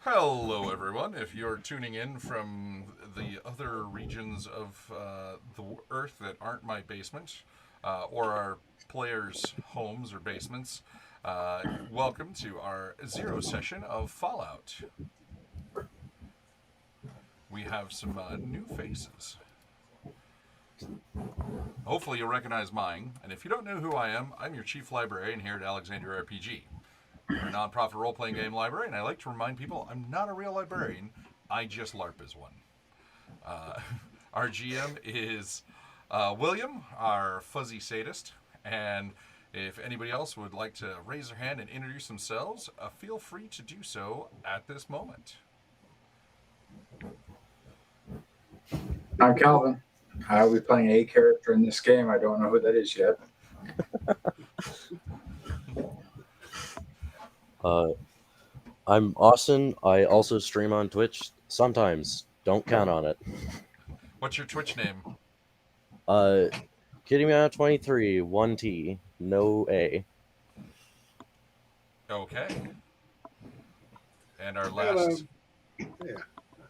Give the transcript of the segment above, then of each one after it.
Hello, everyone. If you're tuning in from the other regions of the Earth that aren't my basement or our players' homes or basements, welcome to our zero session of Fallout. We have some new faces. Hopefully, you'll recognize mine. And if you don't know who I am, I'm your chief librarian here at Alexandria RPG. We're a nonprofit role playing game library, and I like to remind people I'm not a real librarian, I just LARP as one. Uh, our GM is William, our fuzzy sadist, and if anybody else would like to raise their hand and introduce themselves, feel free to do so at this moment. I'm Calvin. I'll be playing a character in this game. I don't know who that is yet. Uh, I'm Austin. I also stream on Twitch sometimes. Don't count on it. What's your Twitch name? Kitty Meow 23, 1T, no A. Okay. And our And, last, yeah,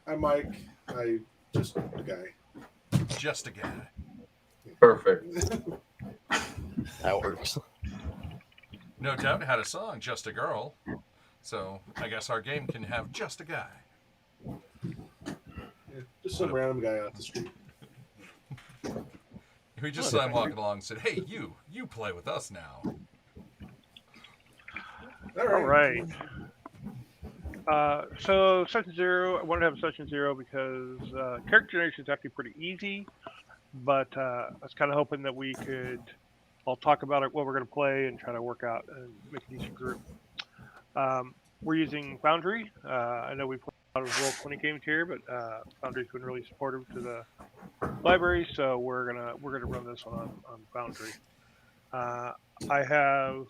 I'm Mike. I just a guy. just a guy. Perfect. That works. No Doubt had a song, Just a Girl. So I guess our game can have just a guy. Yeah, just some random guy off the street. We just saw him walking along and said, "Hey, you play with us now." All right. So Session Zero, I wanted to have Session Zero because character generation is actually pretty easy, but I was kind of hoping that we could all talk about it, what we're going to play, and try to work out and make a decent group. We're using Foundry. I know we play a lot of Roll20 games here, but Foundry's been really supportive to the library, so we're gonna run this one on Foundry. I have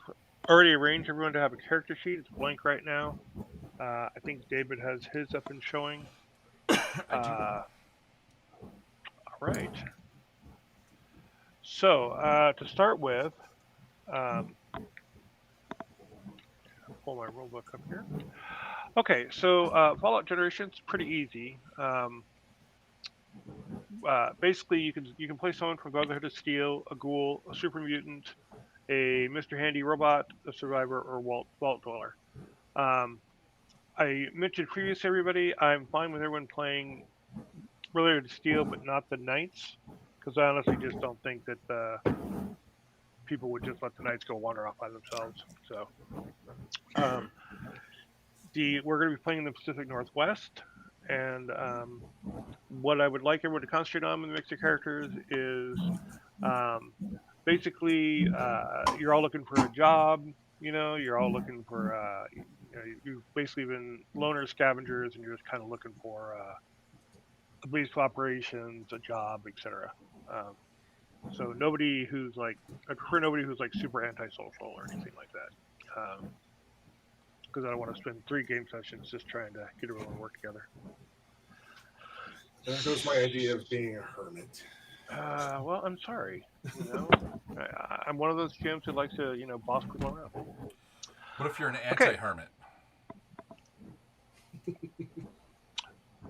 already arranged everyone to have a character sheet. It's blank right now. I think David has his up and showing. All right. So to start with, pull my rulebook up here. Okay, so Fallout Generation's pretty easy. Basically, you can play someone from Brotherhood of Steel, a ghoul, a super mutant, a Mr. Handy robot, a survivor, or vault dweller. I mentioned previously, everybody, I'm fine with everyone playing Brotherhood of Steel, but not the Knights, because I honestly just don't think that people would just let the Knights go wander off by themselves. So, we're going to be playing in the Pacific Northwest, and what I would like everyone to concentrate on in the mix of characters is basically you're all looking for a job. You're all looking for you've basically been loner scavengers, and you're just kind of looking for a base of operations, a job, etc. So nobody who's like, I prefer nobody who's like super antisocial or anything like that. Because I don't want to spend 3 game sessions just trying to get everyone to work together. There goes my idea of being a hermit. Well, I'm sorry. I'm one of those GMs who likes to, boss people around. What if you're an anti-hermit?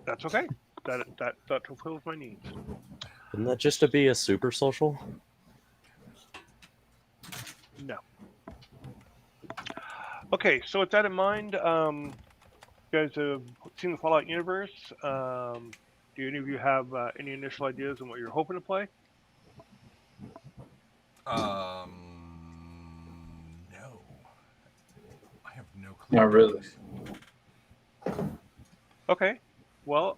That's okay. That fulfills my needs. Isn't that just to be a super social? No. Okay, so with that in mind, you guys have seen the Fallout universe. Do any of you have any initial ideas on what you're hoping to play? No. I have no clue. Not really. Okay. Well,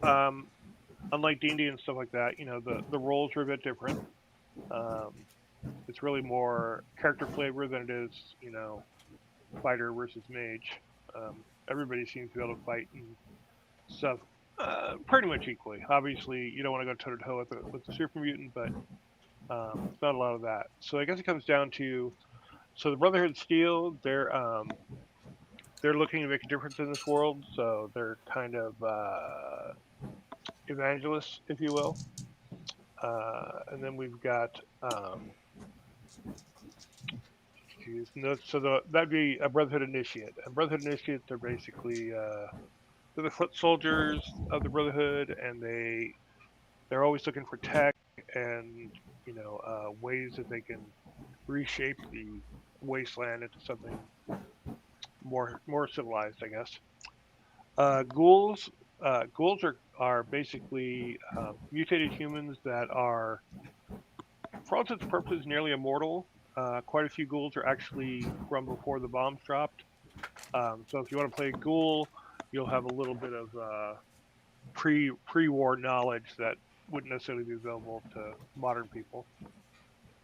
unlike D&D and stuff like that, the roles are a bit different. It's really more character flavor than it is, fighter versus mage. Everybody seems to be able to fight and stuff pretty much equally. Obviously, you don't want to go toe to toe with the super mutant, but it's not a lot of that. So I guess it comes down to, so the Brotherhood of Steel, they're looking to make a difference in this world, so they're kind of evangelists, if you will. And then we've got that'd be a Brotherhood Initiate. And Brotherhood Initiates are basically they're the foot soldiers of the Brotherhood, and they're always looking for tech and ways that they can reshape the wasteland into something more civilized, I guess. Ghouls ghouls are basically mutated humans that are, for all intents and purposes, nearly immortal. Quite a few ghouls are actually from before the bombs dropped. So if you want to play ghoul, you'll have a little bit of pre-war knowledge that wouldn't necessarily be available to modern people.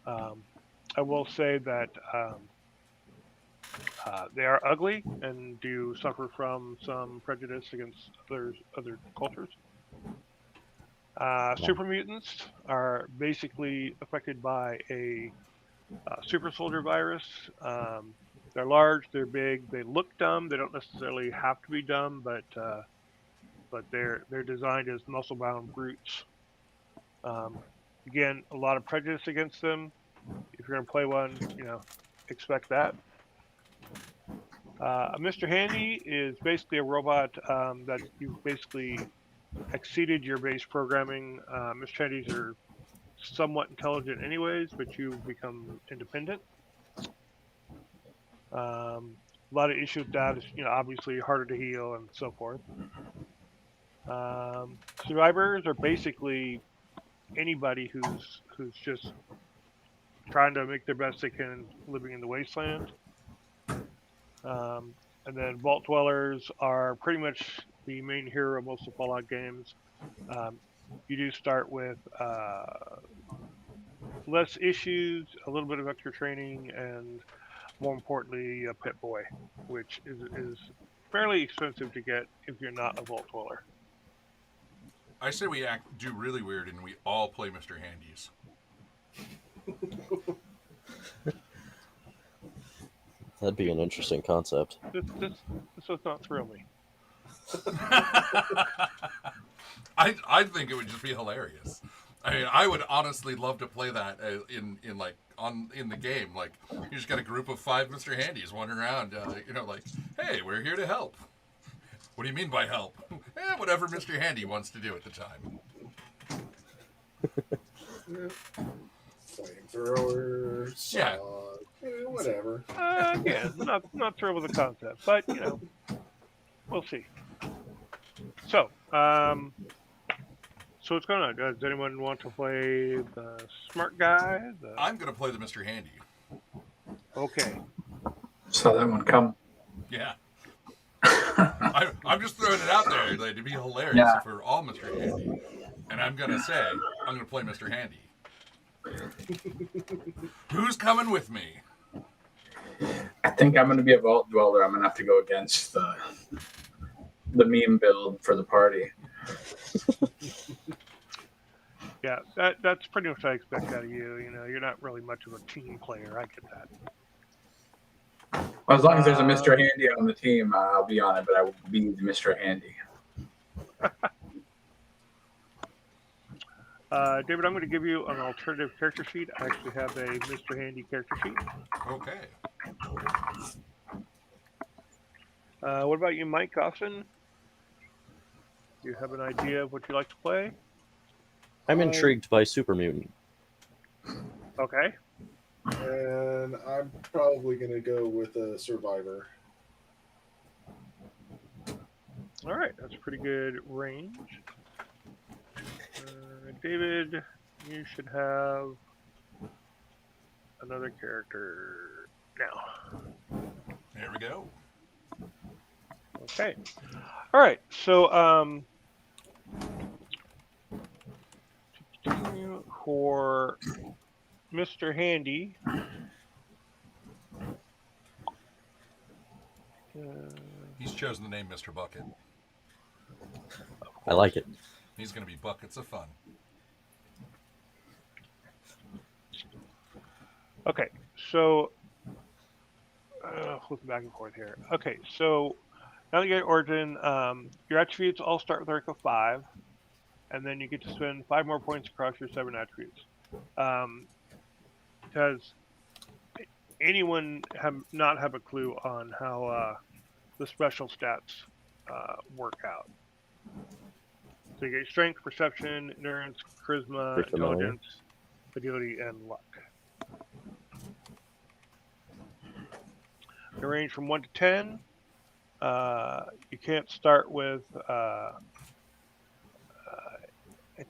I will say that they are ugly and do suffer from some prejudice against other cultures. Super mutants are basically affected by a super soldier virus. They're large, they're big, they look dumb. They don't necessarily have to be dumb, but they're designed as muscle bound brutes. Um, Again, a lot of prejudice against them. If you're gonna play one, expect that. Mr. Handy is basically a robot that you've basically exceeded your base programming. Mr. Handys are somewhat intelligent anyways, but you become independent. A lot of issues with that is, obviously harder to heal and so forth. Survivors are basically anybody who's just trying to make their best they can living in the wasteland. And then Vault Dwellers are pretty much the main hero of most of Fallout games. You do start with less issues, a little bit of extra training, and more importantly, a Pit Boy, which is fairly expensive to get if you're not a Vault Dweller. I say we do really weird and we all play Mr. Handies. That'd be an interesting concept. This does not thrill me. I think it would just be hilarious. I mean, I would honestly love to play that in the game. Like, you just got a group of 5 Mr. Handies wandering around, like, hey, we're here to help. What do you mean by help? Whatever Mr. Handy wants to do at the time. Flamethrower, Yeah. Whatever. Yeah, not thrilled with the concept, but we'll see. So, so what's going on? Does anyone want to play the smart guy? I'm going to play the Mr. Handy. Okay. Saw that one come. Yeah. I'm just throwing it out there like, to be hilarious Yeah. for all Mr. Handy. And I'm going to say, I'm going to play Mr. Handy. Who's coming with me? I think I'm going to be a Vault Dweller. I'm going to have to go against the meme build for the party. Yeah, that's pretty much what I expect out of you. You're not really much of a team player. I get that. Well, as long as there's a Mr. Handy on the team, I'll be on it, but I will be the Mr. Handy. David, I'm going to give you an alternative character sheet. I actually have a Mr. Handy character sheet. Okay. What about you, Mike Goffin? Do you have an idea of what you like to play? I'm intrigued by Super Mutant. Okay. And I'm probably going to go with a Survivor. All right, that's a pretty good range. David, you should have another character now. There we go. Okay. All right. So, to continue for Mr. Handy. He's chosen the name Mr. Bucket. I like it. He's going to be buckets of fun. Okay, so flipping back and forth here. Okay, so now that you get Origin, your attributes all start with a rank of 5, and then you get to spend 5 more points across your 7 attributes. Because anyone not have a clue on how the special stats work out. So you get strength, perception, endurance, charisma, Pretty familiar. intelligence, agility, and luck. They range from 1 to 10. You can't start with, I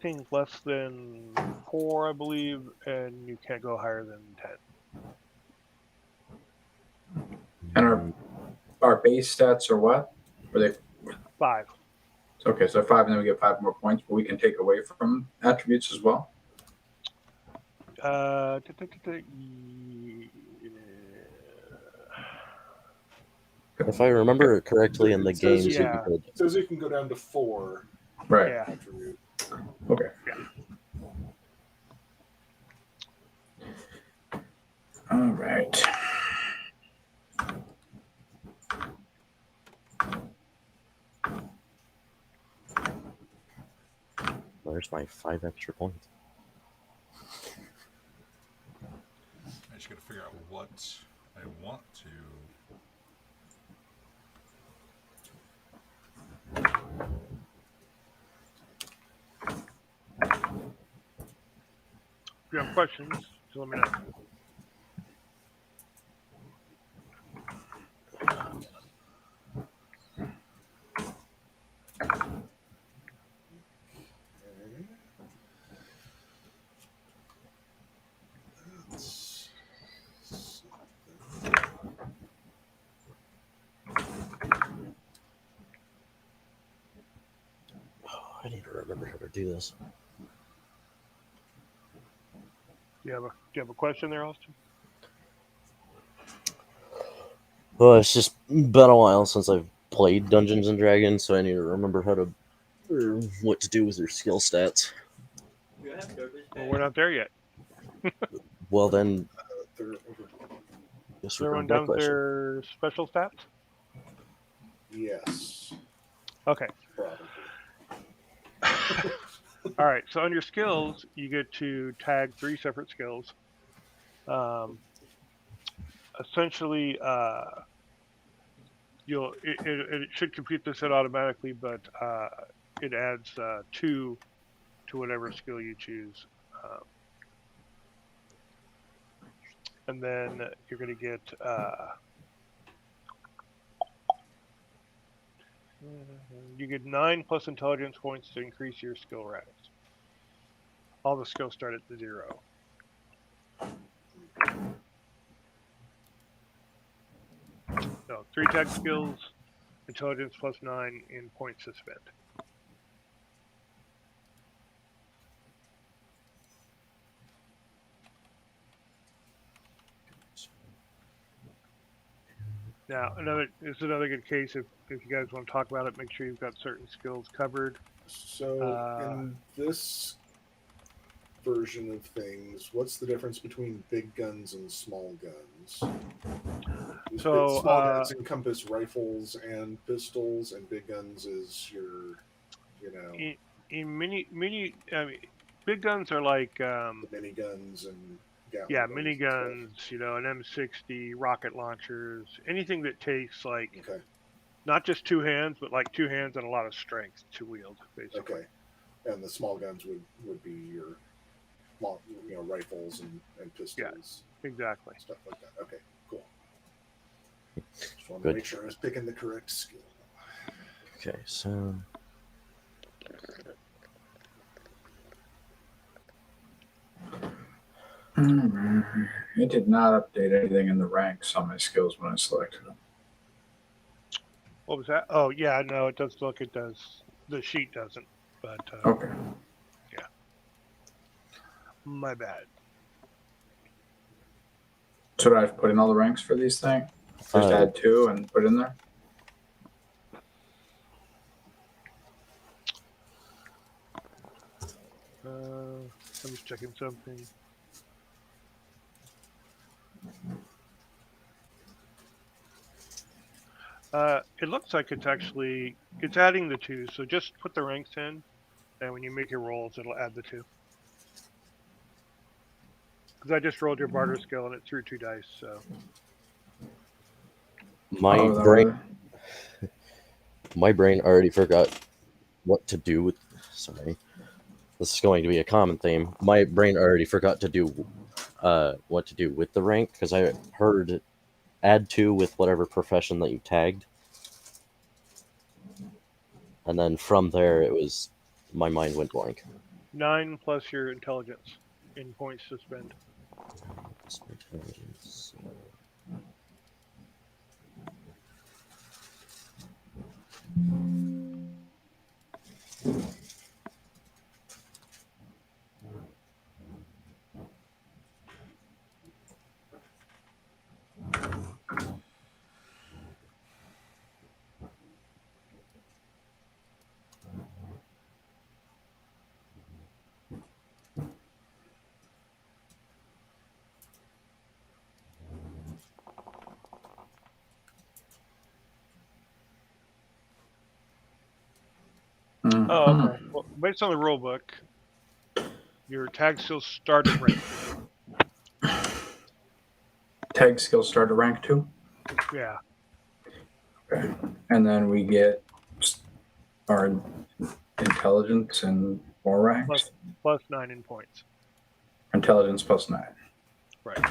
think, less than 4, I believe, and you can't go higher than 10. And our base stats are what? Are they 5. okay? So 5, and then we get 5 more points, but we can take away from attributes as well. If I remember it correctly in the It says games, yeah. you It says you can go down to 4 Right. Yeah. attribute. Okay. All right. There's my 5 extra points. I just got to figure out what I want to. If you have questions, just let me know. Okay. That's something. Oh, I need to remember how to do this. Do you have a question there, Austin? Well, it's just been a while since I've played Dungeons and Dragons, so I need to remember how to, or what to do with their skill stats. Well, we're not there yet. Well, then, They're over. guess Is we're everyone my done with question. their special stats? Yes, Okay. probably. All right. So on your skills, you get to tag 3 separate skills. Essentially, it should compute this out automatically, but it adds 2 to whatever skill you choose. And then you're going to get you get 9 plus intelligence points to increase your skill ranks. All the skills start at 0. So 3 tag skills, intelligence plus 9 in points to spend. Now, another good case if you guys want to talk about it. Make sure you've got certain skills covered. So in this version of things, what's the difference between big guns and small guns? So, small guns encompass rifles and pistols, and big guns is your, In big guns are like the miniguns and Gatling yeah, guns and miniguns. You know, an M60, rocket launchers, anything that takes like stuff. Okay, not just 2 hands, but like 2 hands and a lot of strength to wield, basically. okay. And the small guns would be your, rifles and pistols, Exactly. stuff like that. Okay, cool. Just wanted Good. to make sure I was picking the correct skill. Okay, so It did not update anything in the ranks on my skills when I selected them. What was that? Oh yeah, no, it does look. It does. The sheet doesn't. But Okay. my bad. Should I have put in all the ranks for these things? Just Uh, add 2 and put in there? I'm just checking something. It looks like it's adding the 2. So just put the ranks in, and when you make your rolls, it'll add the 2. Because I just rolled your barter skill and it threw 2 dice. So my Oh, is that brain, right? My brain already forgot what to do with. Sorry, this is going to be a common theme. My brain already forgot to do what to do with the rank because I heard add 2 with whatever profession that you tagged, and then from there it was my mind went blank. 9 plus your intelligence in points to spend. Intelligence. Oh, okay. Well, based on the rule book, your tag skills start at rank 2. Tag skills start at rank 2. Yeah. Okay. And then we get our intelligence and more ranks. Plus 9 in points. Intelligence plus 9. Right.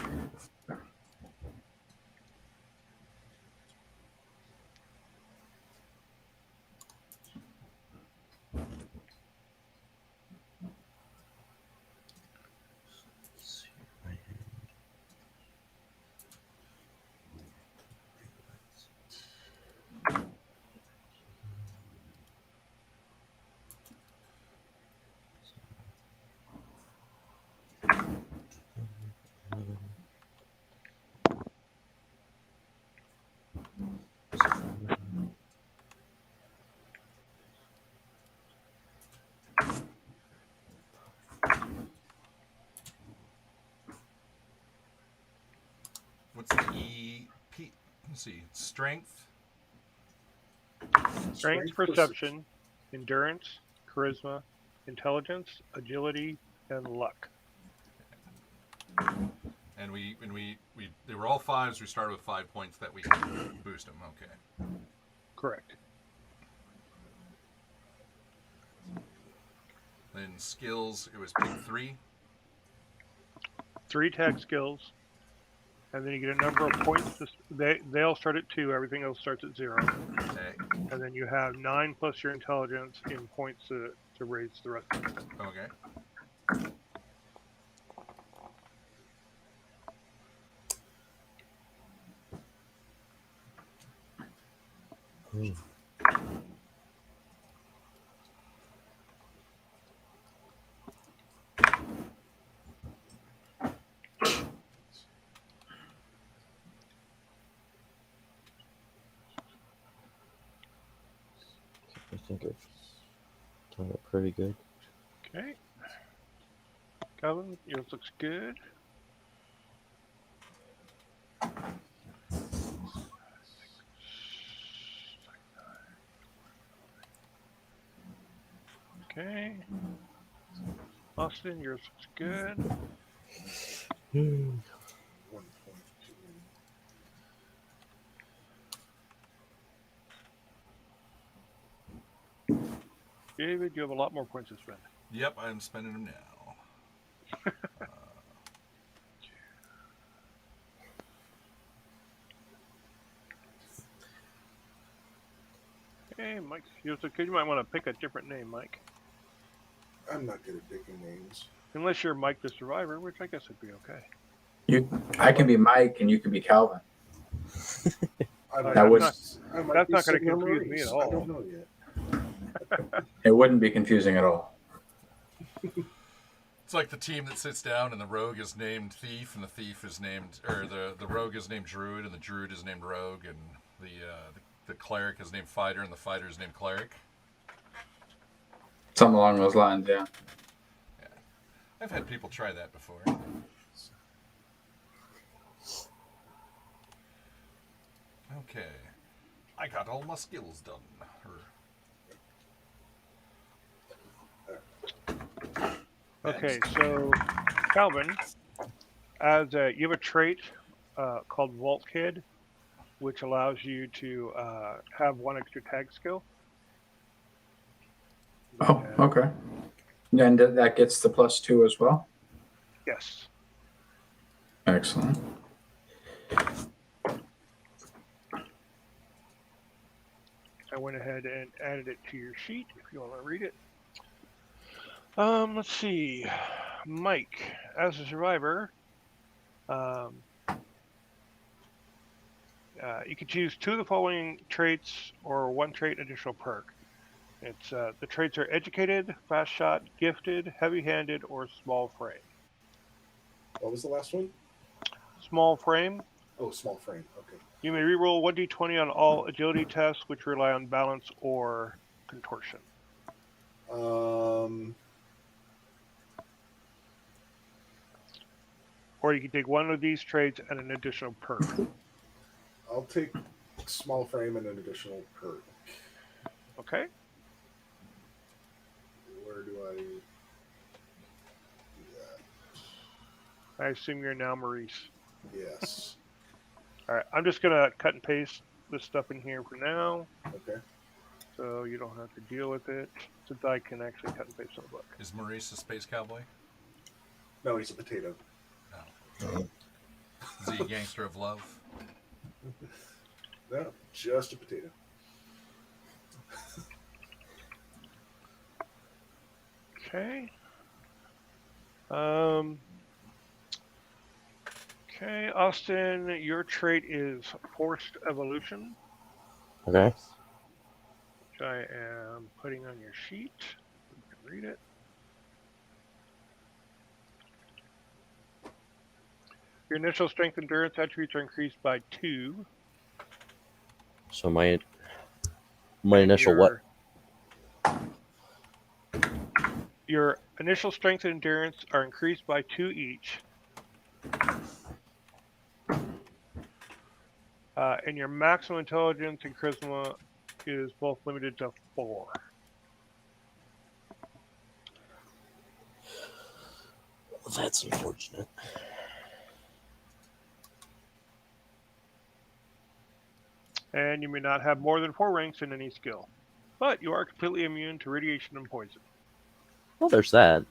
What's the EP? Let's see. Strength. Strength, perception, endurance, charisma, intelligence, agility, and luck. And they were all 5s. We started with 5 points that we can boost them. Okay. Correct. Then skills, it was pick 3. 3 tag skills, and then you get a number of points. They all start at 2. Everything else starts at 0. Okay. And then you have 9 plus your intelligence in points to raise the rest of it. Okay. I think I've done it pretty good. Okay. Calvin, yours looks good. Okay. Austin, yours looks good. 1.2. David, you have a lot more points to spend. Yep, I'm spending them now. Hey, Mike, yours looks good. You might want to pick a different name, Mike. I'm not good at picking names. Unless you're Mike the Survivor, which I guess would be okay. I can be Mike and you can be Calvin. That's That would- not gonna confuse me at all. I don't know yet. It wouldn't be confusing at all. It's like the team that sits down and the rogue is named Thief and the thief is named, or the rogue is named Druid and the Druid is named Rogue and the cleric is named Fighter and the fighter is named Cleric. Something along those lines, yeah. I've had people try that before. Okay. I got all my skills done. Okay, so Calvin, as you have a trait called Vault Kid, which allows you to have one extra tag skill. Oh, okay. And that gets the +2 as well. Yes. Excellent. I went ahead and added it to your sheet if you want to read it. Let's see. Mike, as a survivor, you can choose 2 of the following traits or 1 trait additional perk. It's the traits are educated, fast shot, gifted, heavy-handed, or small frame. What was the last one? Small frame. Oh, small frame. Okay. You may reroll 1d20 on all agility tests which rely on balance or contortion. Or you can take 1 of these traits and an additional perk. I'll take small frame and an additional perk. Okay. Where do I do that? I assume you're now Maurice. Yes. All right. I'm just gonna cut and paste this stuff in here for now, Okay. so you don't have to deal with it, since I can actually cut and paste on the book. Is Maurice a space cowboy? No, he's a potato. No. Is he a gangster of love? No, just a potato. Okay. Okay, Austin, your trait is forced evolution, Okay. which I am putting on your sheet. You can read it. Your initial strength endurance attributes are increased by 2. So my initial what? Your initial strength and endurance are increased by 2 each. And your maximum intelligence and charisma is both limited to 4. Well, that's unfortunate. And you may not have more than 4 ranks in any skill. But you are completely immune to radiation and poison. Well, there's that.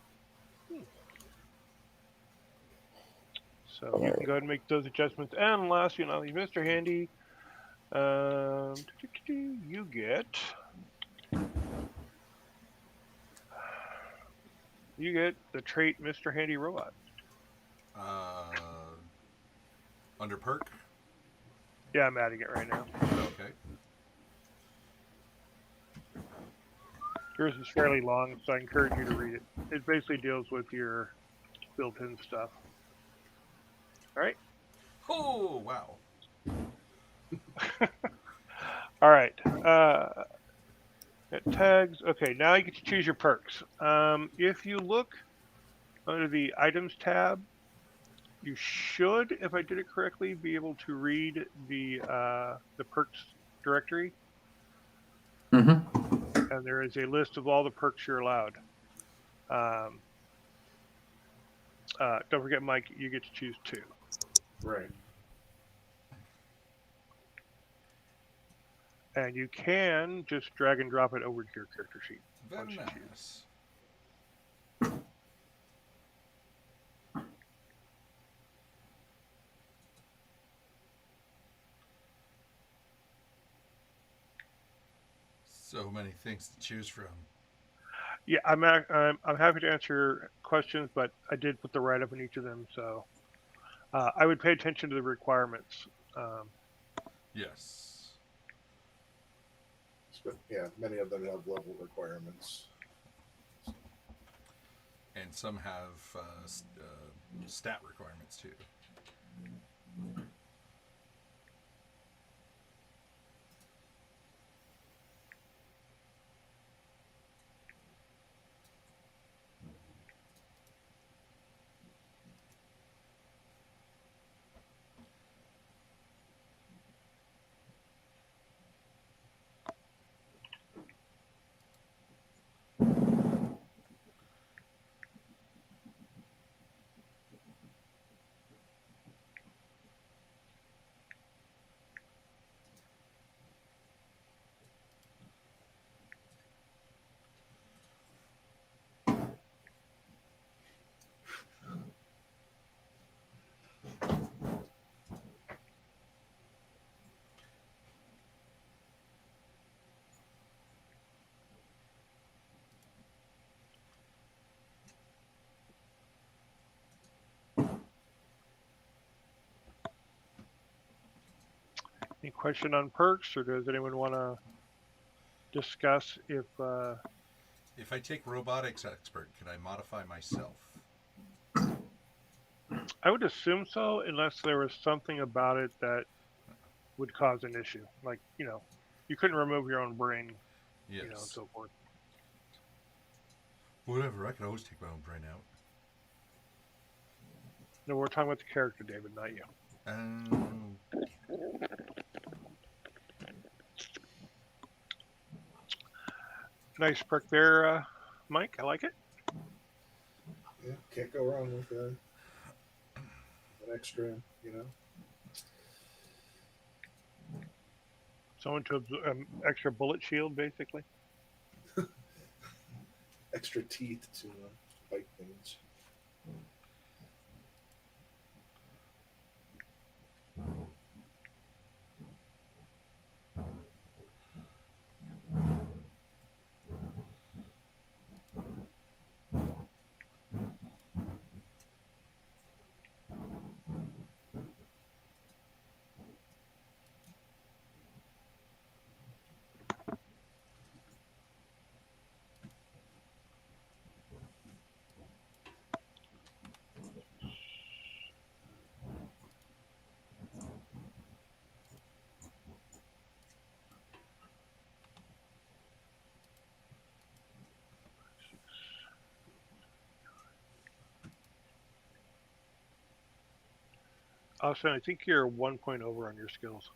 So you can go ahead and make those adjustments. And last but not least, Mr. Handy, you get the trait Mr. Handy Robot. Under perk? Yeah, I'm adding it right now. Okay. Yours is fairly long, so I encourage you to read it. It basically deals with your built-in stuff. All right. Oh, wow. All right. Tags. Okay, now you get to choose your perks. If you look under the items tab, you should, if I did it correctly, be able to read the perks directory. Mm-hmm. And there is a list of all the perks you're allowed. Don't forget, Mike, you get to choose 2. Right. And you can just drag and drop it over to your character sheet. Very once you choose. nice. So many things to choose from. Yeah, I'm happy to answer questions, but I did put the write-up in each of them, so I would pay attention to the requirements. Yes. But yeah, many of them have level requirements. And some have stat requirements too. Any question on perks, or does anyone want to discuss if If I take robotics expert, can I modify myself? I would assume so, unless there was something about it that would cause an issue, like you couldn't remove your own brain, Yes. and so forth. Whatever. I can always take my own brain out. No, we're talking about the character, David, not you. Nice perk there, Mike. I like it. Yeah, can't go wrong with an extra, Someone to extra bullet shield, basically. extra teeth to bite things. Austin, I think you're 1 point over on your skills.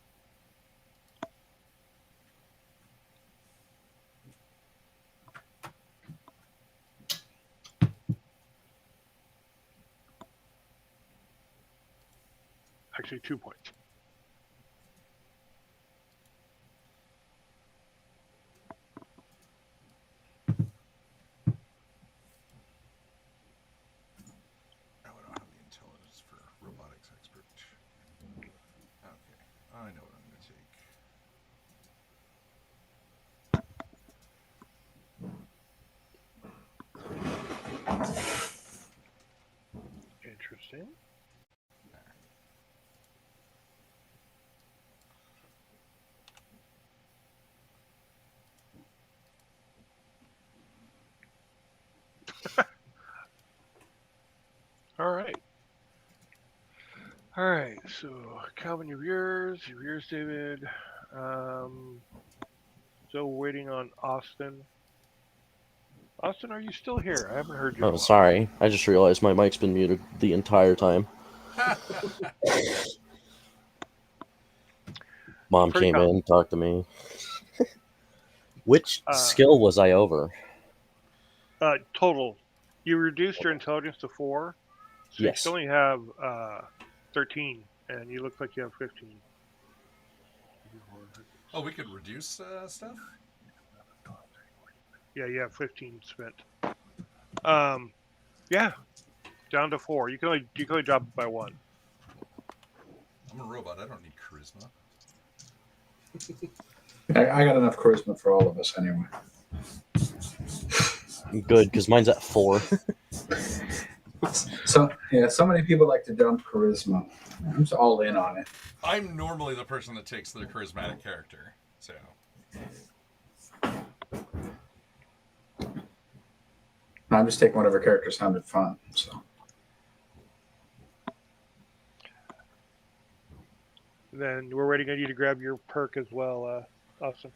Actually, 2 points. Oh, I don't have the intelligence for robotics expert. Okay. I know what I'm going to take. Interesting. All right. All right. So, Calvin, your yours, David. Still waiting on Austin. Austin, are you still here? I haven't heard you. in a Oh, while. sorry. I just realized my mic's been muted the entire time. Mom Pretty came calm. in, talked to me. Which Uh, skill was I over? Total. You reduced your intelligence to 4, so Yes. you still only have 13, and you look like you have 15. Oh, we could reduce stuff? Yeah, you have 15 spent. Yeah, down to 4. You can only drop it by 1. I'm a robot. I don't need charisma. I got enough charisma for all of us anyway. Good, because mine's at 4. So many people like to dump charisma. I'm just all in on it. I'm normally the person that takes the charismatic character, so. I'm just taking whatever character sounded fun. So Then we're waiting on you to grab your perk as well, Austin.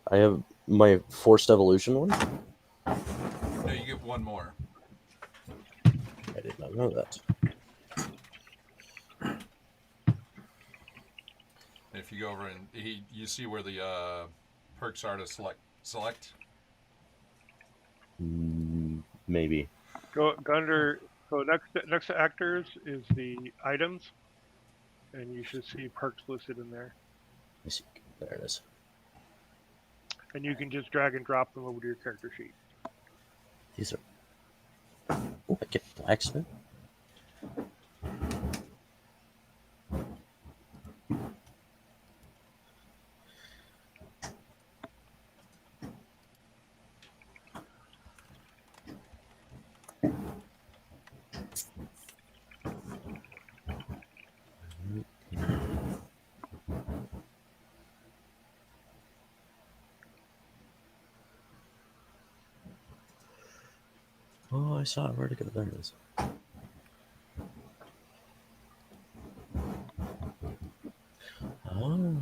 I have my forced evolution one. No, you get one more. I did not know that. If you go over and you see where the perks are to select. Maybe. Go under. So next to actors is the items, and you should see perks listed in there. I see. There it is. And you can just drag and drop them over to your character sheet. These are. Oh, I get blacksmith. Oh, I saw it. Where'd it go? There it is. Oh.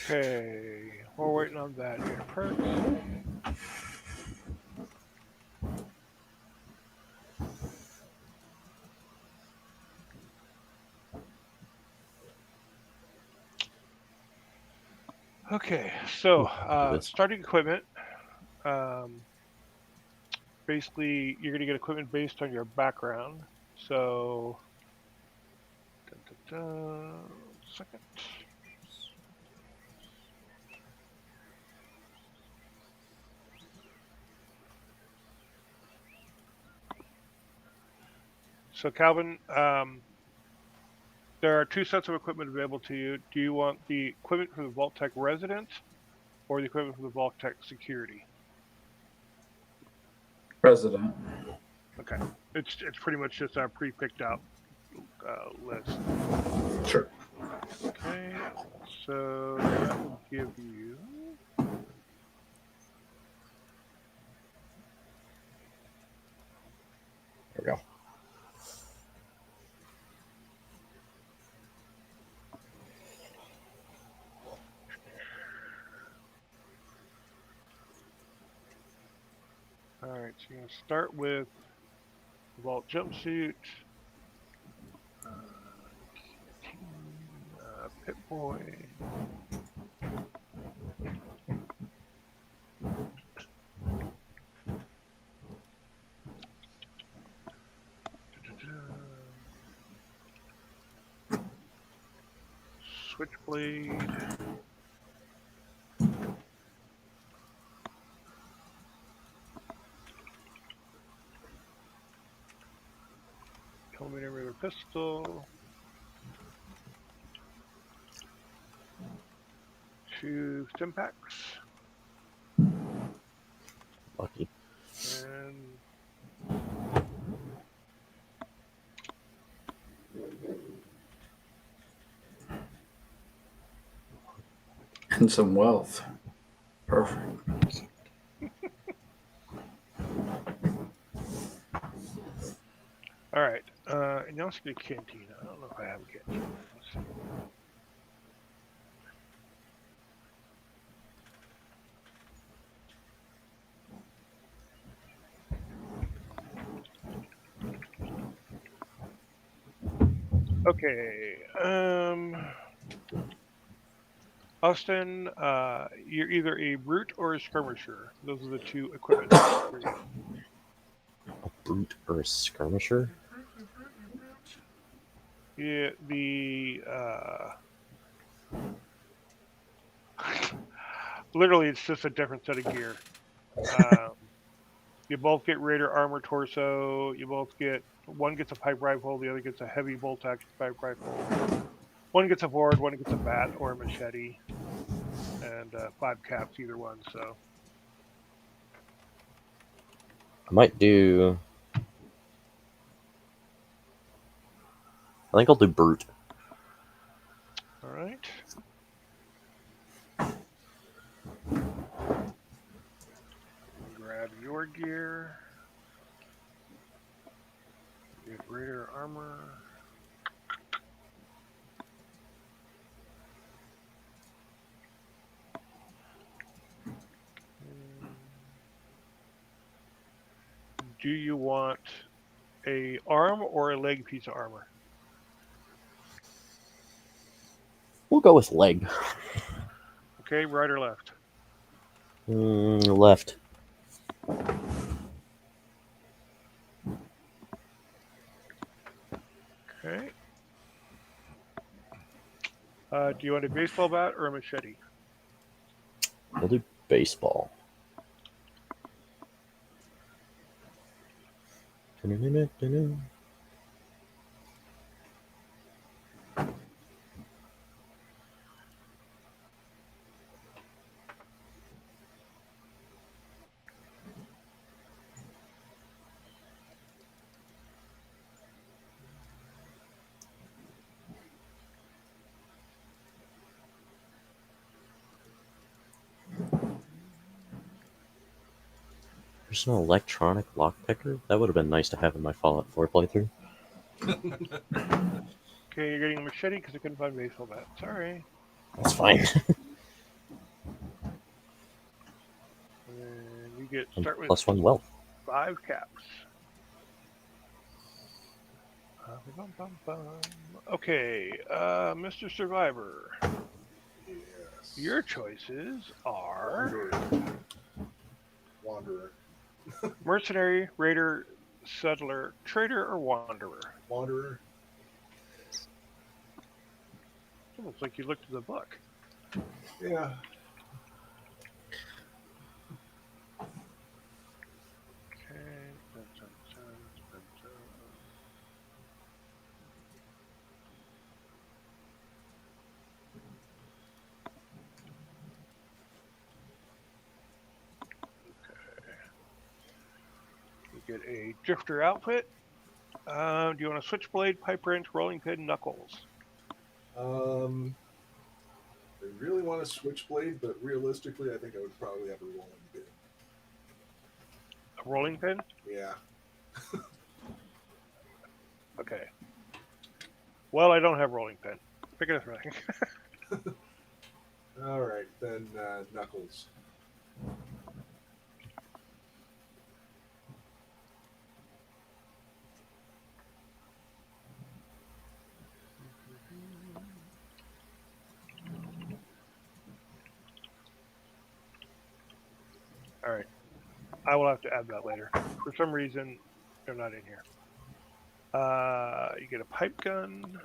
Okay, we're waiting on that here. Perks. Okay, so this. starting equipment. Um, basically, you're going to get equipment based on your background. So, second. So, Calvin, there are two sets of equipment available to you. Do you want the equipment for the Vault Tech resident or the equipment for the Vault Tech security? President. Okay, it's pretty much just our pre-picked out list. Sure. Okay, so that will give you. There we go. All right, so you're gonna start with Vault jumpsuit, Pit Boy. Switchblade. Millimeter pistol. 2 Stimpaks. Lucky. And And some wealth. Perfect. all right. And you also get a cantina. I don't know if I have a cantina. Let's see. Okay. Austin, you're either a brute or a skirmisher. Those are the two equipment for you. A brute or a skirmisher? Yeah, literally, it's just a different set of gear. You both get Raider armor torso. You both get one gets a pipe rifle, the other gets a heavy bolt action pipe rifle. One gets a board, one gets a bat or a machete, and 5 caps either one. So I might do. I think I'll do brute. all right. Grab your gear. Get Raider armor. Do you want a arm or a leg piece of armor? We'll go with leg. Okay, right or left? Left. Okay. Do you want a baseball bat or a machete? We'll do baseball. Personal electronic lockpicker? That would have been nice to have in my Fallout 4 playthrough. Okay, you're getting a machete because I couldn't find baseball bat. Sorry. That's fine. And you get start with +1 wealth. 5 caps. Bum, bum, bum. Okay, Mr. Survivor. Yes. Your choices are Wanderer. mercenary, raider, settler, trader, or wanderer. Wanderer. Looks like you looked at the book. Yeah. Okay. You get a drifter outfit. Do you want a switchblade, pipe wrench, rolling pin, knuckles? I really want a switchblade, but realistically, I think I would probably have a rolling pin. A rolling pin? Yeah. Okay. Well, I don't have rolling pin. Pick a thing. All right, then Knuckles. All right. I will have to add that later. For some reason, they're not in here. You get a pipe gun.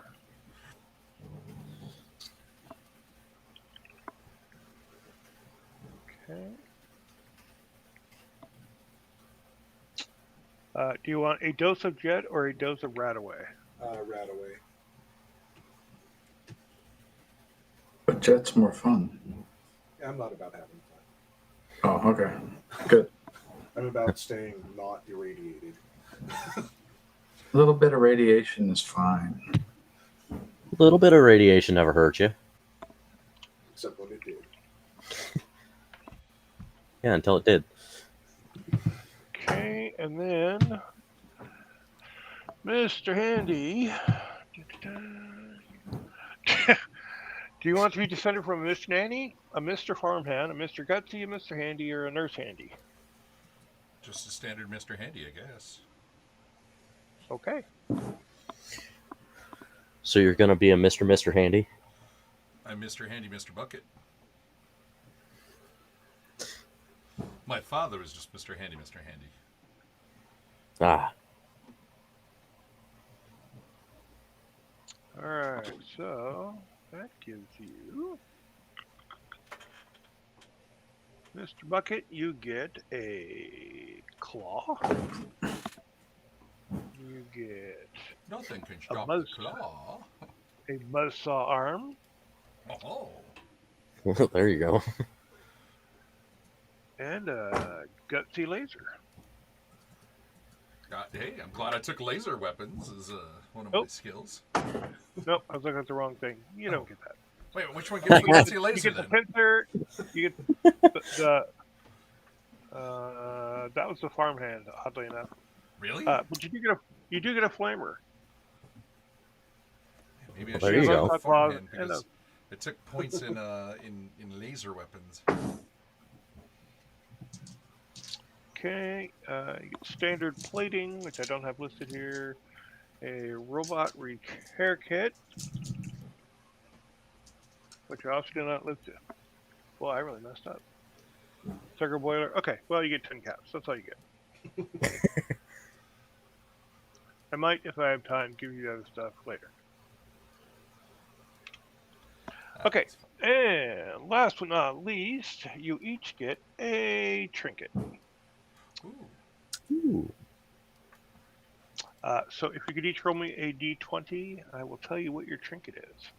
Okay. Do you want a dose of jet or a dose of Radaway? Radaway. But Jet's more fun. Yeah, I'm not about having fun. Oh, okay. Good. I'm about staying not irradiated. A little bit of radiation is fine. A little bit of radiation never hurt you. Except when it did. Yeah, until it did. Okay, and then Mr. Handy. Do you want to be descended from a Miss Nanny, a Mr. Farmhand, a Mr. Gutsy, a Mr. Handy, or a Nurse Handy? Just a standard Mr. Handy, I guess. Okay. So you're gonna be a Mr. Handy? I'm Mr. Handy, Mr. Bucket. My father was just Mr. Handy, Mr. Handy. Ah. All right, so that gives you, Mr. Bucket, you get a claw. You get Nothing can stop buzz. the claw. a buzzsaw arm, Oh, There you go. and a gutsy laser. God, hey, I'm glad I took laser weapons as one of my Nope. skills. Nope, I was looking at the wrong thing. You don't get that. Wait, which one gives me Nazi You laser get the then? pincer. You get the that was the farmhand, oddly enough. Really? But you do get a flamer. Maybe I Well, there should you have go. gone farmhand And because it took points in laser weapons. Okay, you get standard plating, which I don't have listed here. A robot repair kit, which I also do not list it. Well, I really messed up. Sugar boiler. Okay, well, you get 10 caps. That's all you get. I might, if I have time, give you the other stuff later. Okay, and last but not least, you each get a trinket. Ooh. Ooh. So if you could each roll me a d20, I will tell you what your trinket is.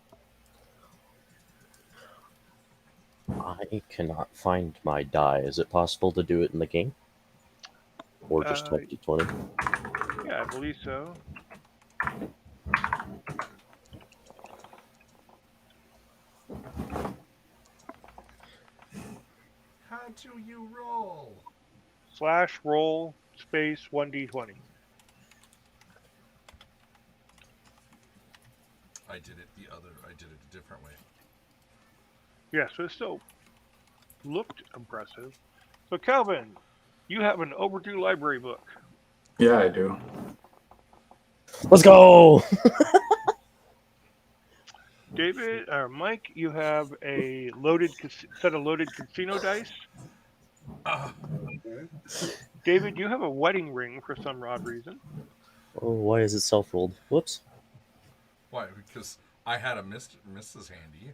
I cannot find my die. Is it possible to do it in the game? Or just type D20? Yeah, I believe so. How do you roll? /roll space 1d20. I did it a different way. Yeah, so it still looked impressive. So Calvin, you have an overdue library book. Yeah, I do. Let's go. David or Mike, you have a set of loaded casino dice. Okay. David, you have a wedding ring for some odd reason. Oh, why is it self-rolled? Whoops. Why? Because I had a Mrs. Handy.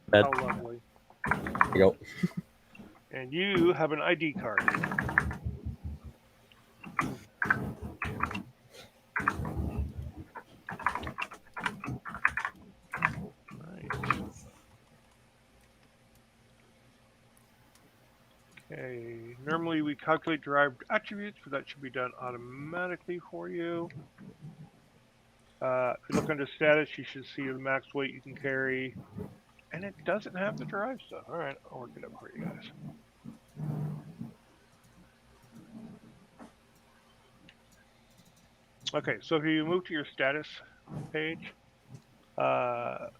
Bad. How lovely. There you go. And you have an ID card. Right. Okay. Normally we calculate derived attributes, but that should be done automatically for you. If you look under status, you should see the max weight you can carry. And it doesn't have the derived stuff. All right, I'll work it up for you guys. Okay, so if you move to your status page, your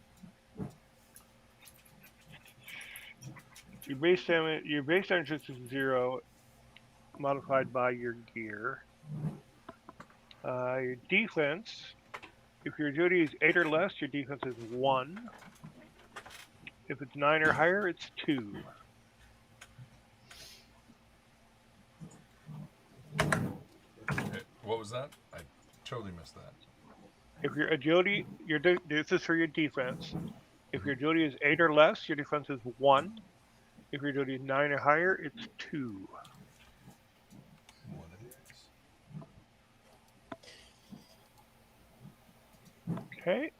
base damage is 0, modified by your gear. Your defense, if your agility is 8 or less, your defense is 1. If it's 9 or higher, it's 2. What was that? I totally missed that. If your agility, this is for your defense. If your agility is 8 or less, your defense is 1. If your agility is 9 or higher, it's 2. One of these. Okay.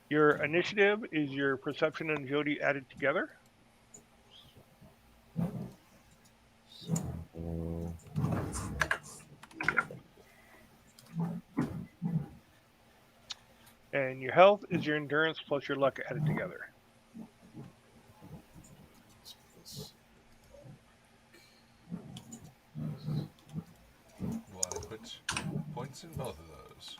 Your initiative is your perception and agility added together. And your health is your endurance plus your luck added together. Well, I put points in both of those.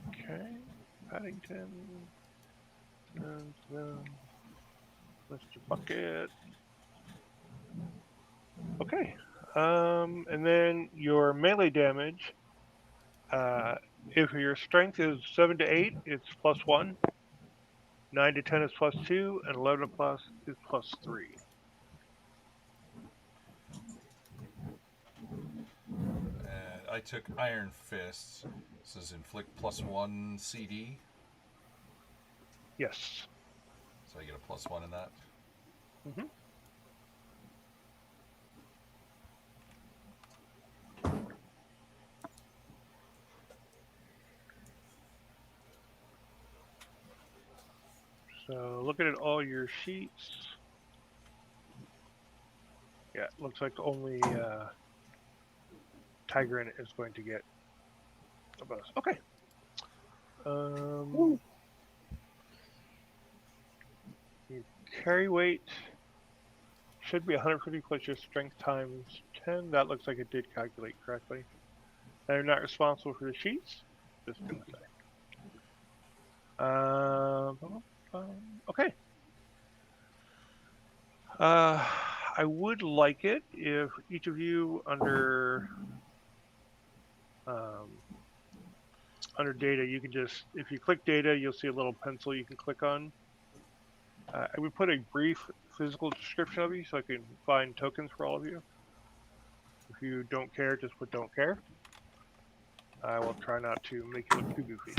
Okay. Paddington. Mr. Bucket. Okay. And then your melee damage. If your strength is 7 to 8, it's +1. 9 to 10 is +2, and 11 to plus is +3. And I took Iron Fist. This is inflict +1 CD. Yes. So I get a +1 in that. Mm-hmm. So looking at all your sheets. Yeah, it looks like only Tigran is going to get a bonus. Okay. Your carry weight should be 150 plus your strength times 10. That looks like it did calculate correctly. They're not responsible for the sheets. Just gonna say. Okay. I would like it if each of you under data, you can just, if you click data, you'll see a little pencil you can click on. I would put a brief physical description of you so I can find tokens for all of you. If you don't care, just put don't care. I will try not to make you look too goofy.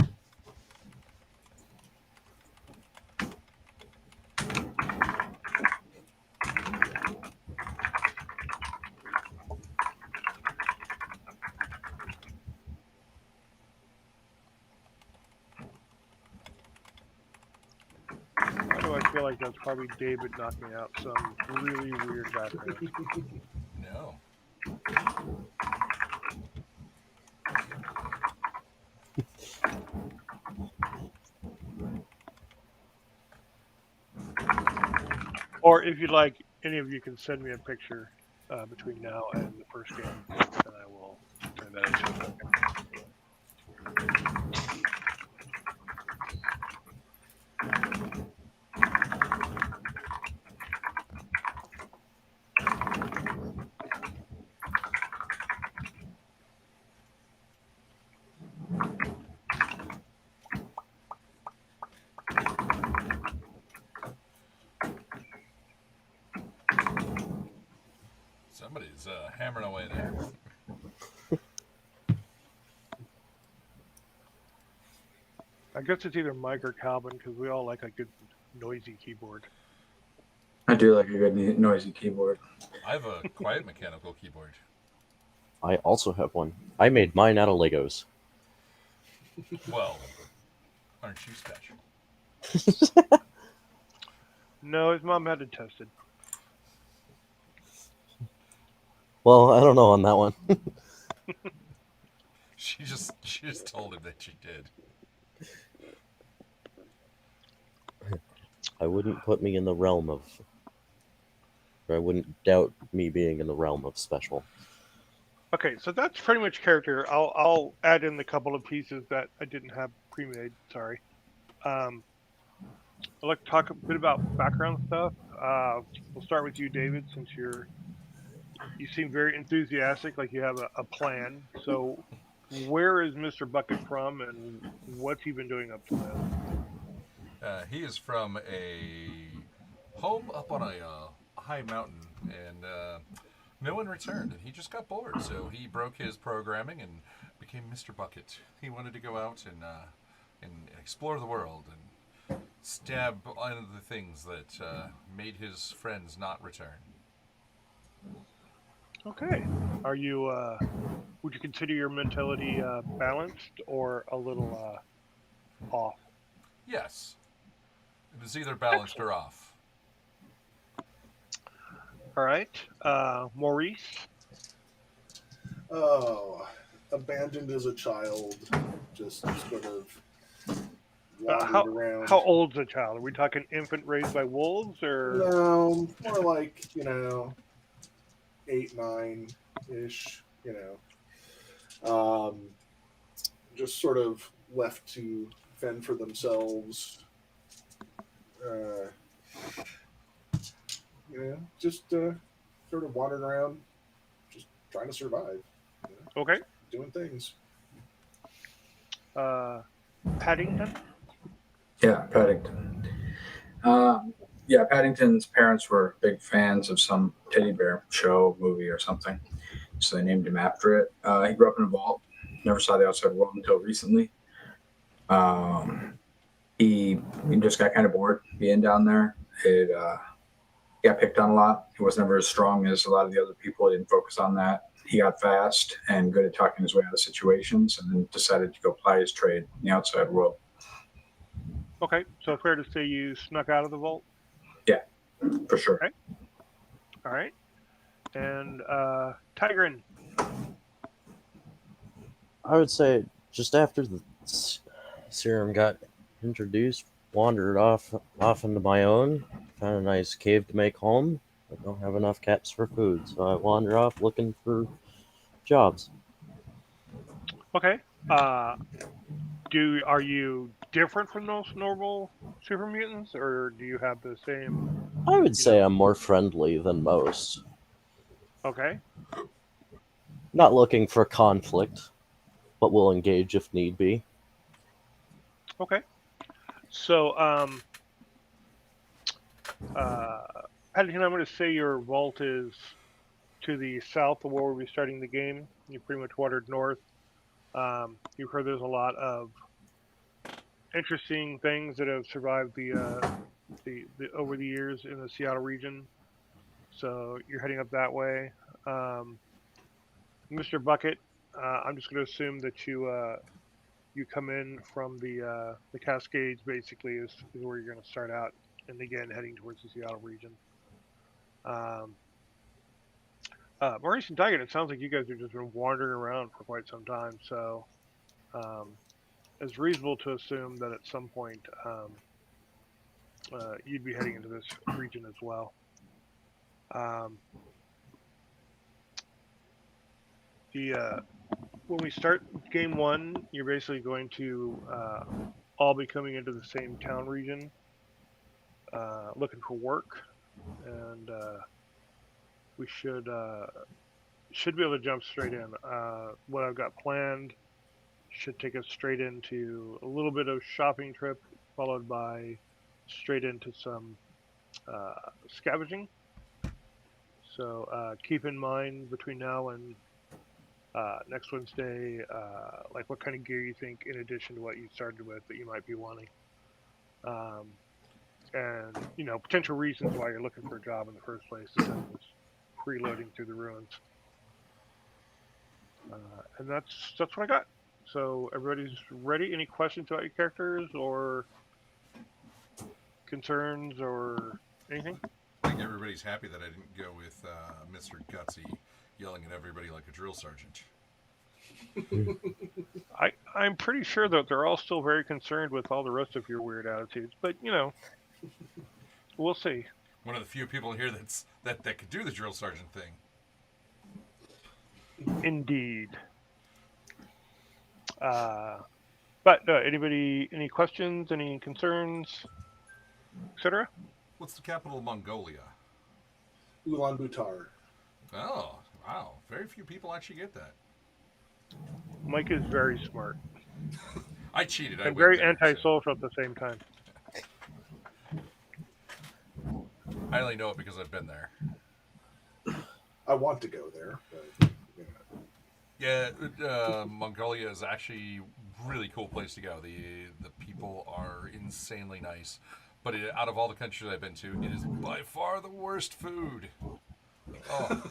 Why do I feel like that's probably David knocking out some really weird background? No. Or if you'd like, any of you can send me a picture between now and the first game, and I will turn that into a token. Somebody's hammering away there. I guess it's either Mike or Calvin because we all like a good noisy keyboard. I do like a good noisy keyboard. I have a quiet mechanical keyboard. I also have one. I made mine out of Legos. Well, aren't you special? No, his mom had it tested. Well, I don't know on that one. She just told him that she did. I wouldn't put me in the realm of. Or I wouldn't doubt me being in the realm of special. Okay, so that's pretty much character. I'll add in the couple of pieces that I didn't have pre-made. Sorry. I'd like to talk a bit about background stuff. We'll start with you, David, since you seem very enthusiastic, like you have a plan. So, where is Mr. Bucket from, and what's he been doing up to now? He is from a home up on a high mountain, and no one returned, and he just got bored. So he broke his programming and became Mr. Bucket. He wanted to go out and explore the world and stab on the things that made his friends not return. Okay. Are you? Would you consider your mentality balanced or a little off? Yes, it is either balanced or off. All right. Maurice. Oh, abandoned as a child, just sort of wandered around. How old's the child? Are we talking infant raised by wolves, or No, more like 8, 9-ish. Just sort of left to fend for themselves. Just sort of wandering around, just trying to survive. okay? Doing things. Paddington. Yeah, Paddington. Paddington's parents were big fans of some teddy bear show, movie, or something, so they named him after it. He grew up in a vault, never saw the outside world until recently. He just got kind of bored being down there. It got picked on a lot. He was never as strong as a lot of the other people. He didn't focus on that. He got fast and good at talking his way out of situations, and then decided to go ply his trade in the outside world. Okay, so fair to say you snuck out of the vault. For sure. Okay. All right. And Tigrin. I would say just after the serum got introduced, wandered off into my own, found a nice cave to make home, but don't have enough cats for food, so I wander off looking for jobs. Okay. Are you different from those normal super mutants, or do you have the same? I would say I'm more friendly than most. Okay. Not looking for conflict, but will engage if need be. Okay. So, Paddington, I'm going to say your vault is to the south of where we'll be starting the game. You pretty much wandered north. You've heard there's a lot of interesting things that have survived the over the years in the Seattle region. So you're heading up that way. Mr. Bucket, I'm just going to assume that you come in from the Cascades. Basically, is where you're going to start out, and again heading towards the Seattle region. Maurice and Tiger, it sounds like you guys have just been wandering around for quite some time. So it's reasonable to assume that at some point you'd be heading into this region as well. When we start game one, you're basically going to all be coming into the same town region, looking for work, and we should be able to jump straight in. What I've got planned should take us straight into a little bit of shopping trip, followed by straight into some scavenging. So keep in mind between now and next Wednesday, like what kind of gear you think, in addition to what you started with, that you might be wanting, and potential reasons why you're looking for a job in the first place, instead of just freeloading through the ruins. And that's what I got. So everybody's ready. Any questions about your characters or concerns or anything? I think everybody's happy that I didn't go with Mr. Gutsy yelling at everybody like a drill sergeant. I'm pretty sure that they're all still very concerned with all the rest of your weird attitudes, but we'll see. One of the few people here that could do the drill sergeant thing. Indeed. But anybody, any questions, any concerns, etc.? What's the capital of Mongolia? Ulaanbaatar. Oh, wow. Very few people actually get that. Mike is very smart I cheated. and very antisocial at the same time. I only know it because I've been there. I want to go there, but Yeah, Mongolia is actually a really cool place to go. The people are insanely nice. But out of all the countries I've been to, it is by far the worst food. Oh.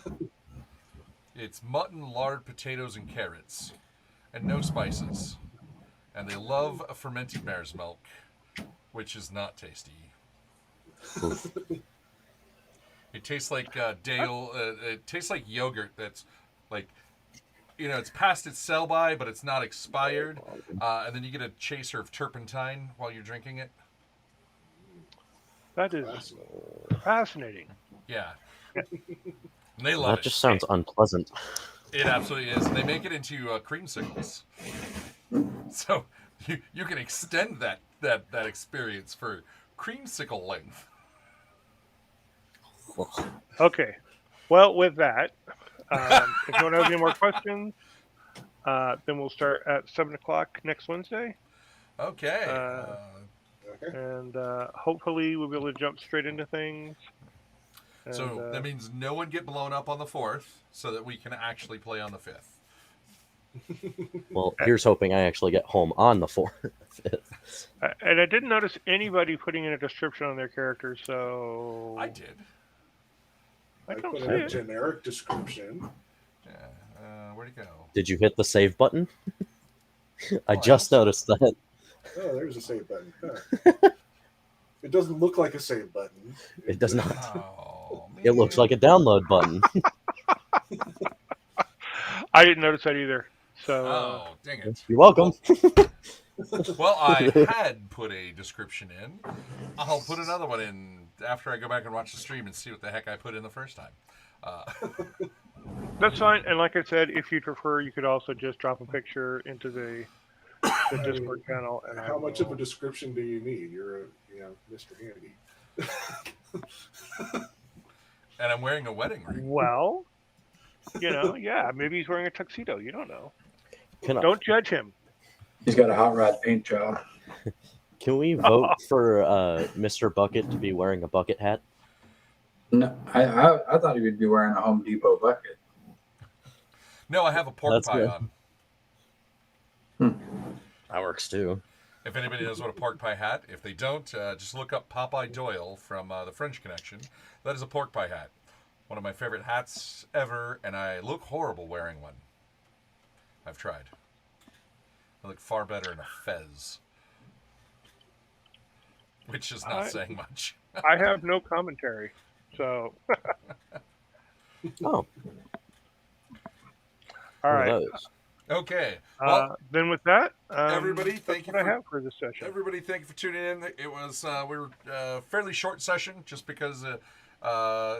It's mutton, lard, potatoes, and carrots. And no spices. And they love fermented mare's milk, which is not tasty. It tastes like Dale. It tastes like yogurt that's like, it's past its sell-by, but it's not expired. And then you get a chaser of turpentine while you're drinking it. That is fascinating. Yeah. And they love That just sounds unpleasant. It absolutely is. And they make it into creamsicles. So you can extend that experience for creamsicle length. Okay. Well, with that, if you don't have any more questions, then we'll start at 7 o'clock next Wednesday. Okay. And hopefully we'll be able to jump straight into things. And, so that means no one get blown up on the 4th, so that we can actually play on the 5th. Well, here's hoping I actually get home on the 4th. And I didn't notice anybody putting in a description on their character, so... I did. I don't put see in a it. generic description. Yeah. Where'd it go? Did you hit the save button? I just noticed that. Oh, there's a save button. Huh. It doesn't look like a save button. It does not. Oh, man. It looks like a download button. I didn't notice that either. So Oh, dang it. You're welcome. Well, I had put a description in. I'll put another one in after I go back and watch the stream and see what the heck I put in the first time. that's fine. And like I said, if you prefer, you could also just drop a picture into the Discord channel. And How much of a description do you need? You're Mr. Handy. And I'm wearing a wedding ring. Well, yeah, maybe he's wearing a tuxedo. You don't know. Can Don't judge him. He's got a hot rod paint job. we vote for Mr. Bucket to be wearing a bucket hat? No, I thought he would be wearing a Home Depot bucket. No, I have a pork That's pie good. on. That works too. If anybody knows what a pork pie hat, if they don't, just look up Popeye Doyle from the French Connection. That is a pork pie hat. One of my favorite hats ever, and I look horrible wearing one. I've tried. I look far better in a fez. Which is not saying much. I have no commentary. So, Oh, all one right. of those. Okay. Well, Then with that, everybody, that's thank you what I for- have for this session. everybody, thank you for tuning in. It was we were fairly short session just because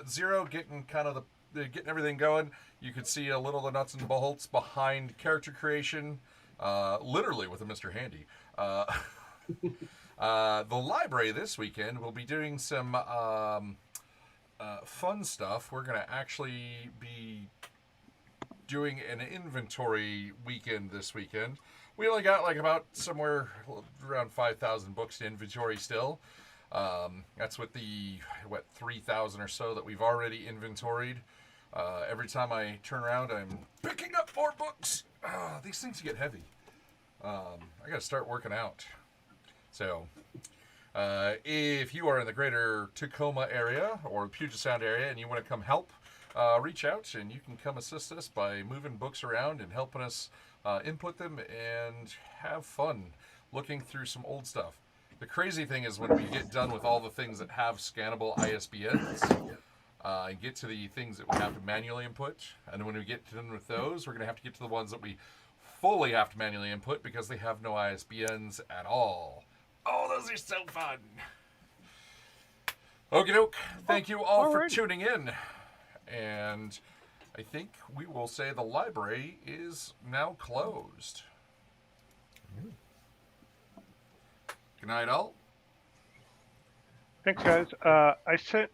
Zero getting kind of getting everything going. You could see a little of the nuts and bolts behind character creation, literally with a Mr. Handy. The library this weekend will be doing some fun stuff. We're going to actually be doing an inventory weekend this weekend. We only got like about somewhere around 5,000 books to inventory still. That's with the 3,000 or so that we've already inventoried. Every time I turn around, I'm picking up more books. These things get heavy. I got to start working out. So, if you are in the greater Tacoma area or Puget Sound area and you want to come help, reach out and you can come assist us by moving books around and helping us input them and have fun looking through some old stuff. The crazy thing is when we get done with all the things that have scannable ISBNs, and get to the things that we have to manually input, and when we get done with those, we're going to have to get to the ones that we fully have to manually input because they have no ISBNs at all. Oh, those are so fun. Okie doke. Thank you all for Alrighty. tuning in. And I think we will say the library is now closed. Good night, all. Thanks, guys. I sent